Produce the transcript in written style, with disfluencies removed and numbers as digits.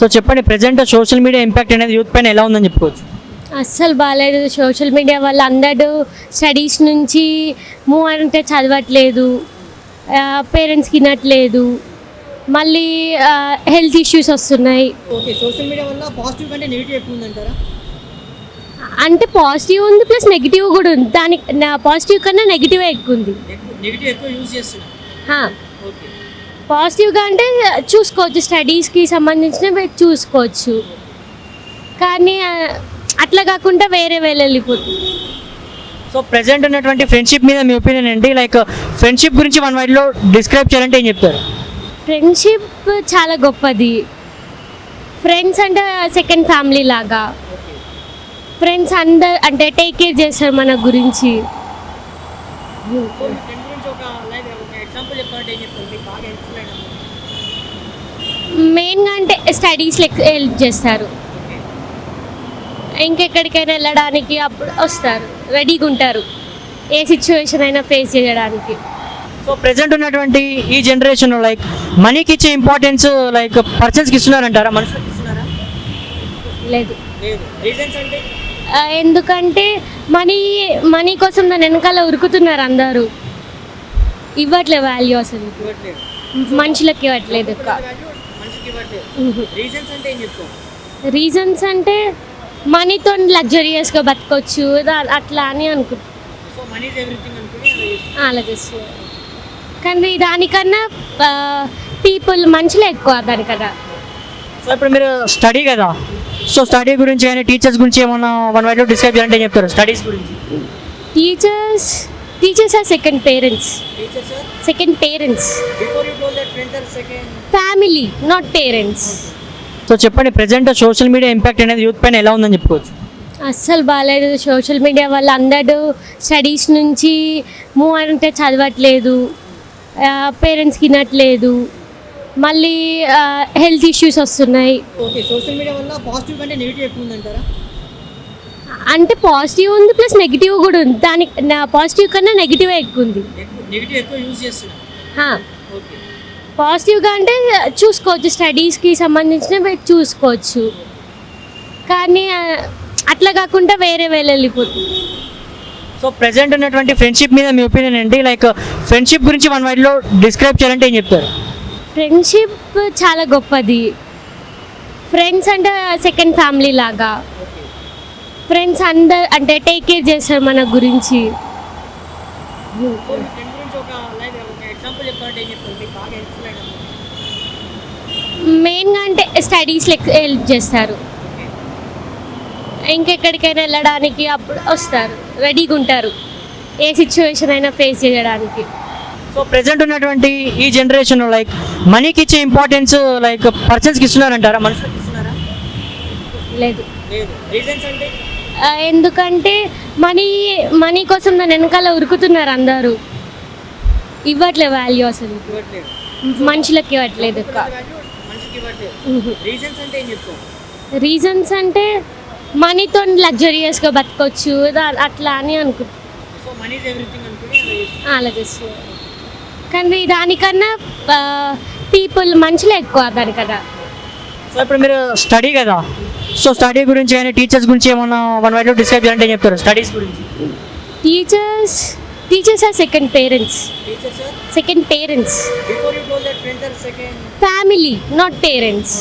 So చెప్పండి, present social media impact అనేది youth పైన ఎలా ఉందని చెప్పుకోవచ్చు? అస్సలు బాగాలేదు. సోషల్ మీడియా వల్ల అందరూ స్టడీస్ నుంచి మూవ్ అంటే చదవట్లేదు, పేరెంట్స్కి వినట్లేదు, మళ్ళీ హెల్త్ ఇష్యూస్ వస్తున్నాయి. ఓకే, సోషల్ మీడియా వల్ల పాజిటివ్ కంటే నెగిటివ్ ఎక్కువ ఉందంటారా? అంటే పాజిటివ్ ఉంది ప్లస్ నెగిటివ్ కూడా ఉంది. దానికి పాజిటివ్ కన్నా నెగిటివ్ ఎక్కువ ఉంది. నెగిటివ్ ఎక్కువ యూజ్ చేస్తున్నారు. ఓకే, పాజిటివ్గా అంటే చూసుకోవచ్చు, స్టడీస్కి సంబంధించినవి చూసుకోవచ్చు, కానీ అట్లా కాకుండా వేరే వెళ్ళిపోతుంది. సో ప్రెజెంట్ ఉన్నటువంటి ఫ్రెండ్షిప్ మీద మీ ఒపీనియన్ ఏంటి? లైక్ ఫ్రెండ్షిప్ గురించి వన్ వర్డ్లో డిస్క్రైబ్ చేయాలంటే ఏం చెప్తారు? ఫ్రెండ్షిప్ చాలా గొప్పది. ఫ్రెండ్స్ అంటే సెకండ్ ఫ్యామిలీ లాగా. ఫ్రెండ్స్ అందరు అంటే టేక్ కేర్ చేస్తారు మన గురించి. మెయిన్గా అంటే స్టడీస్ హెల్ప్ చేస్తారు, ఇంకెక్కడికైనా వెళ్ళడానికి అప్పుడు వస్తారు, రెడీగా ఉంటారు ఏ సిచ్యువేషన్ అయినా ఫేస్ చేయడానికి. సో ప్రెజెంట్ ఉన్నటువంటి ఈ జనరేషన్లో లైక్ మనీకి ఇచ్చే ఇంపార్టెన్స్ లైక్ పర్సన్స్కి ఇస్తున్నారంటారా, మనుషులకి ఇస్తున్నారా? లేదు. రీజన్స్ అంటే ఎందుకంటే మనీ కోసం దాని వెనకాల ఉరుకుతున్నారు అందరూ. ఇవ్వట్లేదు వాల్యూ, అసలు మనుషులకి ఇవ్వట్లేదు. రీజన్స్ అంటే మనీతో లగ్జరియస్గా బతకొచ్చు అట్లా అని అనుకుంటున్నాను, అలా చేస్తున్నారు. కానీ దానికన్నా పీపుల్ మనుషులే ఎక్కువ దానికన్నా. సో ఇప్పుడు మీరు స్టడీ కదా, సో స్టడీ గురించి కానీ టీచర్స్ గురించి ఏమన్నా వన్ వర్డ్లో డిస్క్రైబ్ చేయాలంటే ఏం చెప్తారు స్టడీస్ గురించి? Teachers are second parents. Family, not parents. So చెప్పండి, ప్రెజెంట్ సోషల్ మీడియా ఇంపాక్ట్ అనేది యూత్ పైన ఎలా ఉందని చెప్పుకోవచ్చు? అస్సలు బాగాలేదు. సోషల్ మీడియా వల్ల అందరూ స్టడీస్ నుంచి మూవ్ అంటే చదవట్లేదు, పేరెంట్స్కి వినట్లేదు, మళ్ళీ హెల్త్ ఇష్యూస్ వస్తున్నాయి. ఓకే, సోషల్ మీడియా వల్ల పాజిటివ్ కంటే నెగిటివ్ ఎక్కువ ఉందంటారా? అంటే పాజిటివ్ ఉంది ప్లస్ నెగిటివ్ కూడా ఉంది. దానికి పాజిటివ్ కన్నా నెగిటివ్ ఎక్కువ ఉంది. నెగిటివ్ ఎక్కువ యూజ్ చేస్తున్నారు. ఓకే, పాజిటివ్గా అంటే చూసుకోవచ్చు, స్టడీస్కి సంబంధించినవి చూసుకోవచ్చు, కానీ అట్లా కాకుండా వేరే వెళ్ళిపోతుంది. సో ప్రెజెంట్ ఉన్నటువంటి ఫ్రెండ్షిప్ మీద మీ ఒపీనియన్ ఏంటి? లైక్ ఫ్రెండ్షిప్ గురించి వన్ వర్డ్లో డిస్క్రైబ్ చేయాలంటే ఏం చెప్తారు? ఫ్రెండ్షిప్ చాలా గొప్పది. ఫ్రెండ్స్ అంటే సెకండ్ ఫ్యామిలీ లాగా. ఫ్రెండ్స్ అందరు అంటే టేక్ కేర్ చేస్తారు మన గురించి. మెయిన్గా అంటే స్టడీస్ హెల్ప్ చేస్తారు, ఇంకెక్కడికైనా వెళ్ళడానికి అప్పుడు వస్తారు, రెడీగా ఉంటారు ఏ సిచ్యువేషన్ అయినా ఫేస్ చేయడానికి. సో ప్రెజెంట్ ఉన్నటువంటి ఈ జనరేషన్లో లైక్ మనీకి ఇచ్చే ఇంపార్టెన్స్ లైక్ పర్సన్స్కి ఇస్తున్నారంటారా, మనుషులకి ఇస్తున్నారా? లేదు. రీజన్స్ అంటే ఎందుకంటే మనీ కోసం దాని వెనకాల ఉరుకుతున్నారు అందరూ. ఇవ్వట్లేదు వాల్యూ, అసలు మనుషులకి ఇవ్వట్లేదు. రీజన్స్ అంటే మనీతో లగ్జరియస్గా బతకొచ్చు అట్లా అని అనుకుంటున్నాను, అలా చేస్తున్నారు. కానీ దానికన్నా పీపుల్ మనుషులే ఎక్కువ దానికన్నా. సో ఇప్పుడు మీరు స్టడీ కదా, సో స్టడీ గురించి కానీ టీచర్స్ గురించి ఏమన్నా వన్ వర్డ్లో డిస్క్రైబ్ చేయాలంటే ఏం చెప్తారు స్టడీస్ గురించి? Teachers are second parents. Family, not parents.